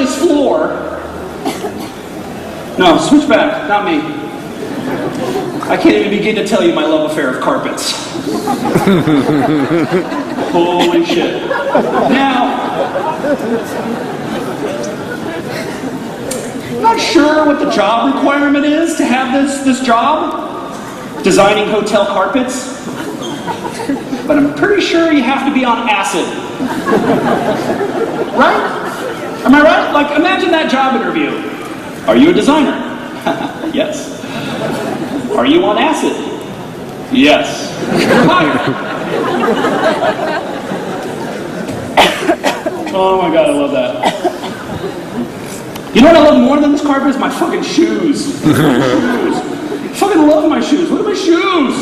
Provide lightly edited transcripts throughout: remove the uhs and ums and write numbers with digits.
this floor. No, switch back, not me. I can't even begin to tell you my love affair of carpets. Holy shit. Now, I'm not sure what the job requirement is to have this job, designing hotel carpets, but I'm pretty sure you have to be on acid. Right? Am I right? Like, imagine that job interview. Are you a designer? Yes. Are you on acid? Yes. You're hired. Oh my god, I love that. You know what I love more than this carpet is my fucking shoes. I fucking love my shoes. Look at my shoes.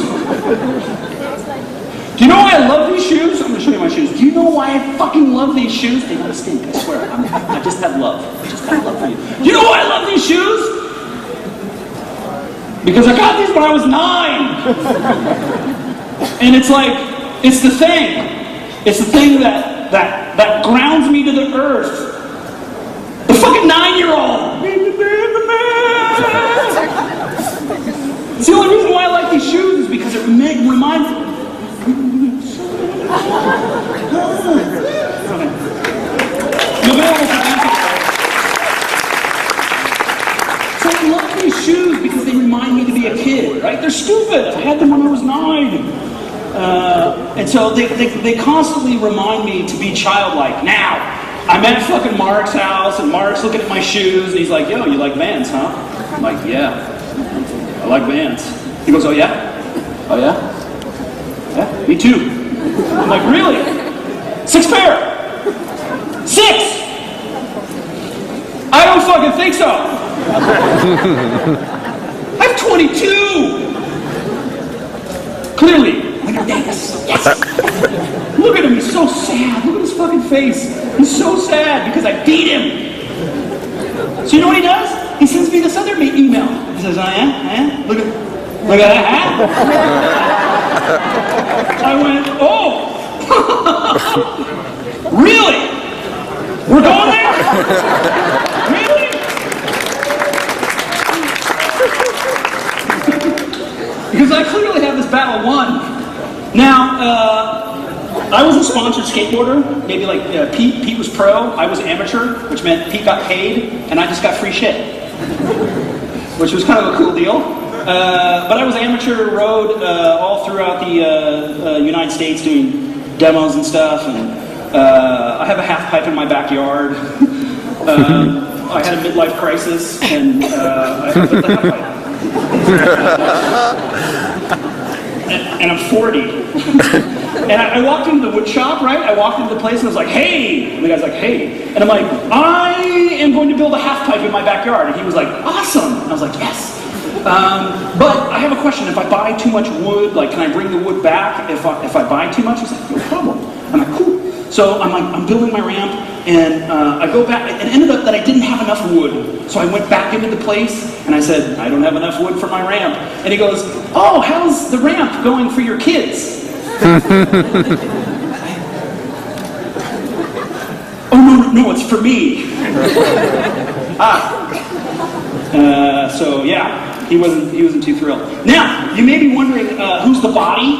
Do you know why I love these shoes? I'm gonna show you my shoes. Do you know why I fucking love these shoes? They don't stink, I swear. I just have love. I just have love for you. Do you know why I love these shoes? Because I got these when I was 9. And it's like, it's the thing. It's the thing that grounds me to the earth. The fucking 9-year-old. It's the only reason why I like these shoes is because it reminds me. So I love these shoes because they remind me to be a kid, right? They're stupid. I had them when I was 9. And so they constantly remind me to be childlike. Now, I'm at fucking Mark's house, and Mark's looking at my shoes, and he's like, yo, you like Vans, huh? I'm like, yeah, I like Vans. He goes, oh yeah? Oh yeah? Yeah, me too. I'm like, really? 6 pair? 6? I don't fucking think so. I have 22. Clearly. Yes. Yes. Look at him, he's so sad. Look at his fucking face. He's so sad because I beat him. So you know what he does? He sends me this other email. He says, I am? Look at that. I went, oh. Really? We're going there? Really? Because I clearly have this battle won. Now, I was a sponsored skateboarder. Maybe like Pete was pro, I was amateur, which meant Pete got paid, and I just got free shit. Which was kind of a cool deal. But I was amateur, rode all throughout the United States doing demos and stuff, and I have a half pipe in my backyard. I had a midlife crisis, and I had the half pipe. And I'm 40. And I walked into the wood shop, right? I walked into the place and I was like, hey! And the guy's like, hey. And I'm like, I am going to build a half pipe in my backyard. And he was like, awesome! And I was like, yes! But I have a question. If I buy too much wood, like, can I bring the wood back if I buy too much? He's like, no problem. I'm like, cool. So I'm building my ramp, and I go back, and it ended up that I didn't have enough wood. So I went back into the place, and I said, I don't have enough wood for my ramp. And he goes, oh, how's the ramp going for your kids? Oh, no, it's for me. So yeah, he wasn't too thrilled. Now, you may be wondering who's the body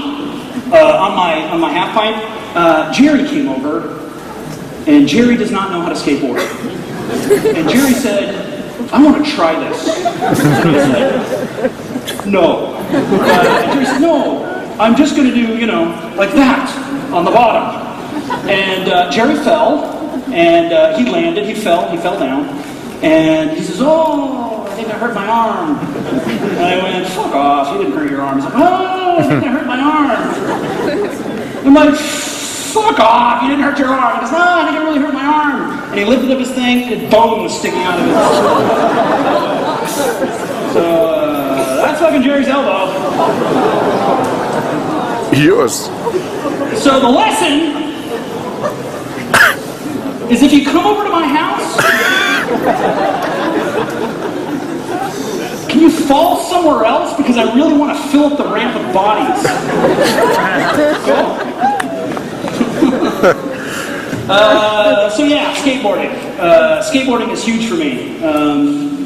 on my half pipe. Jerry came over, and Jerry does not know how to skateboard. And Jerry said, I want to try this. And I said, no. And Jerry said, no, I'm just going to do, like that on the bottom. And Jerry fell, and he landed, he fell down. And he says, oh, I think I hurt my arm. And I went, fuck off, you didn't hurt your arm. He's like, oh, I think I hurt my arm. I'm like, fuck off, you didn't hurt your arm. He goes, no, I think I really hurt my arm. And he lifted up his thing, and his bone was sticking out of it. So, that's fucking Jerry's elbow. Yours. So the lesson is if you come over to my house, can you fall somewhere else? Because I really want to fill up the ramp with bodies. So yeah, skateboarding. Skateboarding is huge for me.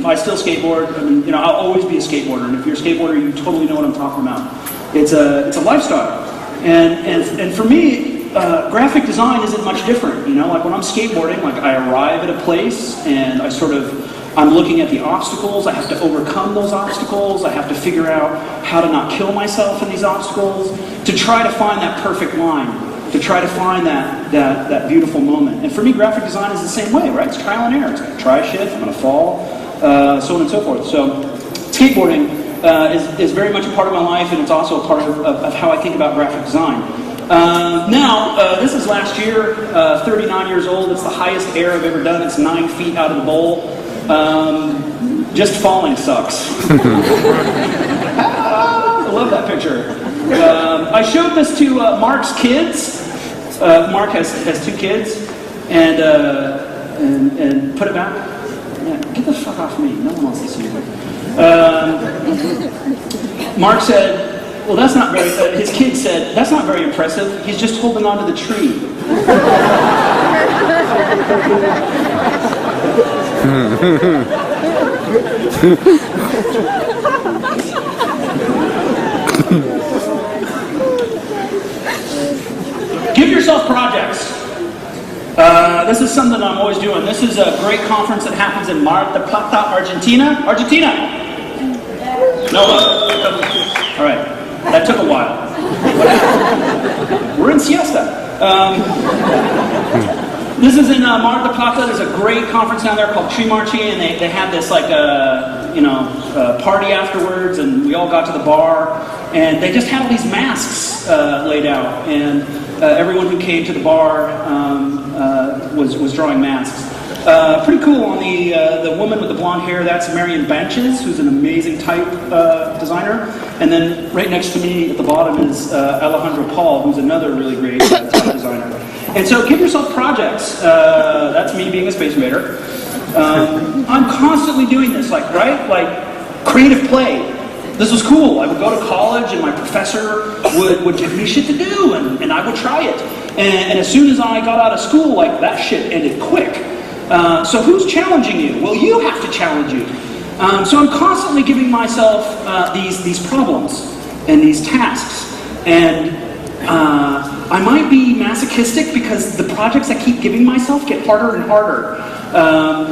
I still skateboard. I mean, I'll always be a skateboarder. And if you're a skateboarder, you totally know what I'm talking about. It's a lifestyle. And for me, graphic design isn't much different. Like when I'm skateboarding, like I arrive at a place and I'm looking at the obstacles. I have to overcome those obstacles. I have to figure out how to not kill myself in these obstacles, to try to find that perfect line, to try to find that beautiful moment. And for me, graphic design is the same way, right? It's trial and error. It's going to try shit, I'm going to fall, so on and so forth. So skateboarding is very much a part of my life, and it's also a part of how I think about graphic design. Now, this is last year, 39 years old. It's the highest air I've ever done. It's 9 feet out of the bowl. Just falling sucks. I love that picture. I showed this to Mark's kids. Mark has 2 kids, and put it back. Yeah, get the fuck off me. No one wants to see you. Mark said, well, that's not very, his kid said, that's not very impressive. He's just holding on to the tree. Give yourself projects. This is something I'm always doing. This is a great conference that happens in Mar del Plata, Argentina. Argentina! No? All right. That took a while. We're in siesta. This is in Mar del Plata. There's a great conference down there called Tree Marching, and they have this party afterwards, and we all got to the bar, and they just had all these masks laid out, and everyone who came to the bar was drawing masks. Pretty cool. On the woman with the blonde hair, that's Marion Banches, who's an amazing type designer. And then right next to me at the bottom is Alejandro Paul, who's another really great type designer. And so give yourself projects. That's me being a Space Invader. I'm constantly doing this, like creative play. This was cool. I would go to college and my professor would give me shit to do, and I would try it. And as soon as I got out of school, that shit ended quick. So who's challenging you? Well, you have to challenge you. So I'm constantly giving myself these problems and these tasks. And I might be masochistic because the projects I keep giving myself get harder and harder.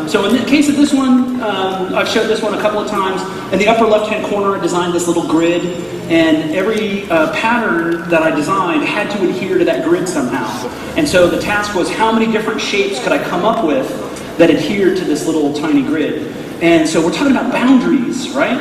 So in the case of this one, I've showed this one a couple of times. In the upper left-hand corner, I designed this little grid, and every pattern that I designed had to adhere to that grid somehow. And so the task was, how many different shapes could I come up with that adhered to this little tiny grid? And so we're talking about boundaries, right?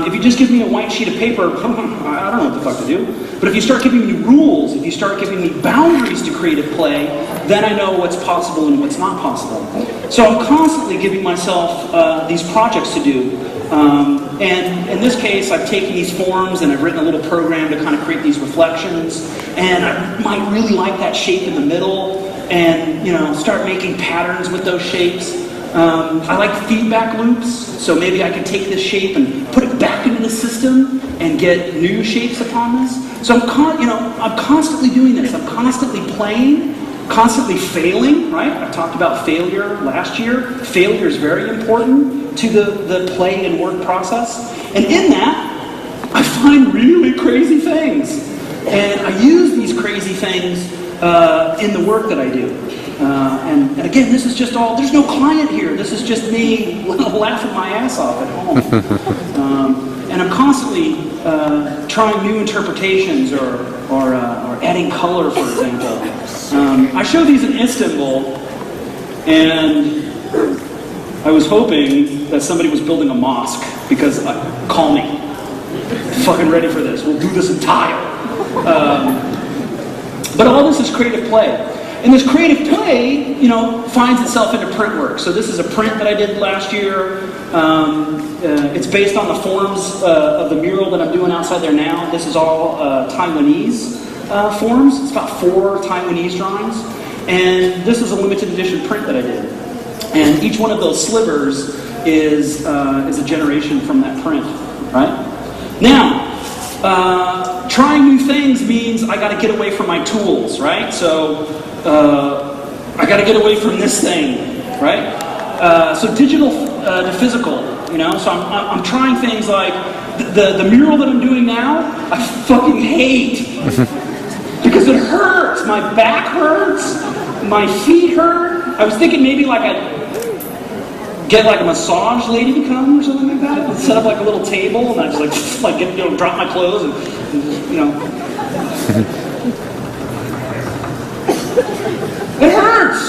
If you just give me a white sheet of paper, I don't know what the fuck to do. But if you start giving me rules, if you start giving me boundaries to creative play, then I know what's possible and what's not possible. So I'm constantly giving myself these projects to do. And in this case, I've taken these forms and I've written a little program to kind of create these reflections. And I might really like that shape in the middle and, start making patterns with those shapes. I like feedback loops, so maybe I can take this shape and put it back into the system and get new shapes upon this. So I'm constantly doing this. I'm constantly playing, constantly failing, right? I talked about failure last year. Failure is very important to the play and work process. And in that, I find really crazy things. And I use these crazy things in the work that I do. And again, this is just all, there's no client here. This is just me laughing my ass off at home. And I'm constantly trying new interpretations or adding color, for example. I showed these in Istanbul, and I was hoping that somebody was building a mosque, because, call me. Fucking ready for this. We'll do this in tile. But all this is creative play. And this creative play, finds itself into print work. So this is a print that I did last year. It's based on the forms of the mural that I'm doing outside there now. This is all Taiwanese forms. It's about 4 Taiwanese drawings. And this is a limited edition print that I did. And each one of those slivers is a generation from that print, right? Now, trying new things means I got to get away from my tools, right? So I got to get away from this thing, right? So digital to physical, you know. So I'm trying things like the mural that I'm doing now. I fucking hate because it hurts. My back hurts. My feet hurt. I was thinking maybe like I'd get like a massage lady to come or something like that, and set up like a little table, and I just like get, drop my clothes and it hurts.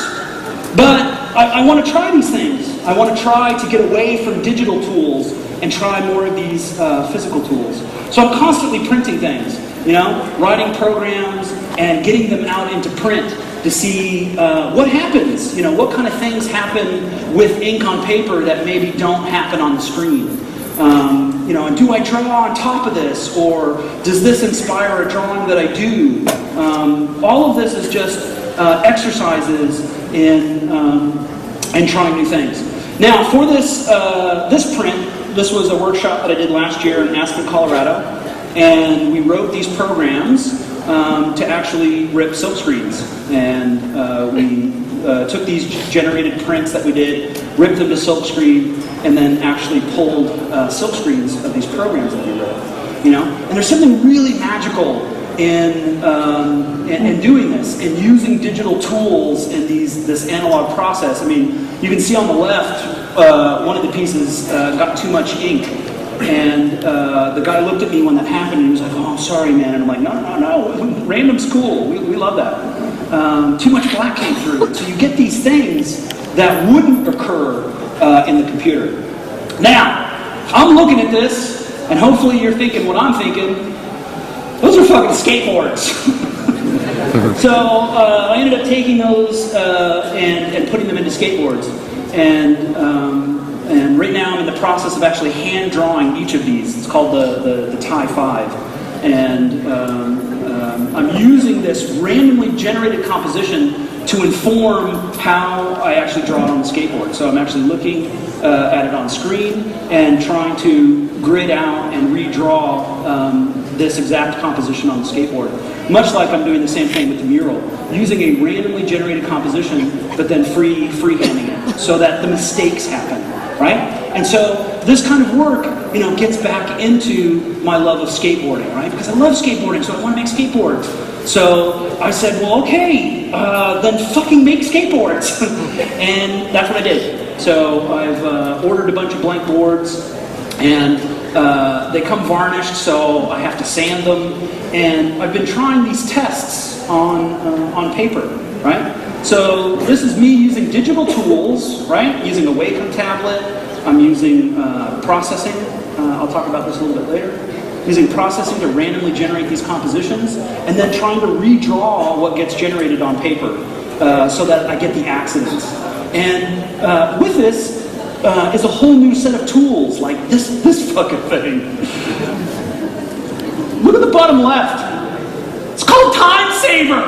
But I want to try these things. I want to try to get away from digital tools and try more of these physical tools. So I'm constantly printing things, writing programs and getting them out into print to see what happens, what kind of things happen with ink on paper that maybe don't happen on the screen. And do I draw on top of this, or does this inspire a drawing that I do? All of this is just exercises in trying new things. Now, for this this print, this was a workshop that I did last year in Aspen, Colorado, and we wrote these programs to actually rip silk screens, and we took these generated prints that we did, ripped them to silk screen, and then actually pulled silk screens of these programs that we wrote. And there's something really magical in doing this, in using digital tools in this analog process. I mean, you can see on the left, one of the pieces got too much ink. And the guy looked at me when that happened, and he was like, "Oh, I'm sorry, man." And I'm like, "No, random's cool. We love that." Too much black came through. So you get these things that wouldn't occur in the computer. Now, I'm looking at this, and hopefully you're thinking what I'm thinking. Those are fucking skateboards. So I ended up taking those and putting them into skateboards. And right now I'm in the process of actually hand drawing each of these. It's called the Tie 5. And I'm using this randomly generated composition to inform how I actually draw it on the skateboard. So I'm actually looking at it on screen and trying to grid out and redraw this exact composition on the skateboard. Much like I'm doing the same thing with the mural, using a randomly generated composition, but then freehanding it so that the mistakes happen, right? And so this kind of work, gets back into my love of skateboarding, right? Because I love skateboarding, so I want to make skateboards. So I said, well, okay, then fucking make skateboards. And that's what I did. So I've ordered a bunch of blank boards, and they come varnished, so I have to sand them. And I've been trying these tests on paper, right? So this is me using digital tools, right? Using a Wacom tablet. I'm using processing. I'll talk about this a little bit later. Using processing to randomly generate these compositions, and then trying to redraw what gets generated on paper so that I get the accidents. And with this is a whole new set of tools, like this fucking thing. Look at the bottom left. It's called Time Saver.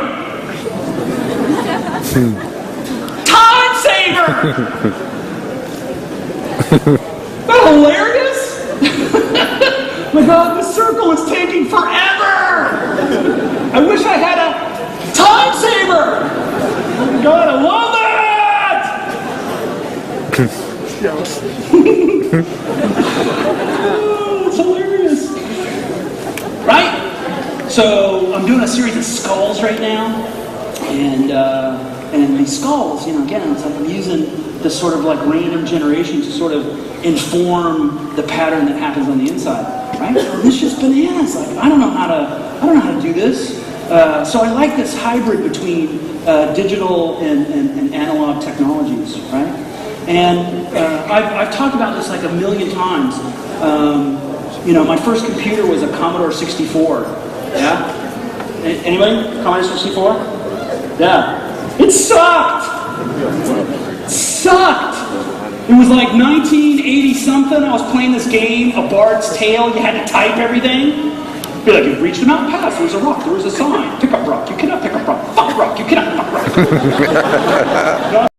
Time Saver! Isn't that hilarious? My God, this circle is taking forever! I wish I had a Time Saver! Oh my God, I love that! Oh, it's hilarious. Right? So I'm doing a series of skulls right now, and these skulls, again, it's like I'm using this sort of like random generation to sort of inform the pattern that happens on the inside, right? So this is just bananas. Like I don't know how to do this. So I like this hybrid between digital and analog technologies, right? And I've talked about this like a million times. My first computer was a Commodore 64. Yeah? Anybody? Commodore 64? Yeah. It sucked! It sucked! It was like 1980 something. I was playing this game, A Bard's Tale. You had to type everything. Be like, you've reached a mountain pass. There was a rock. There was a sign. Pick up rock. You cannot pick up rock. Fuck rock. You cannot fuck rock.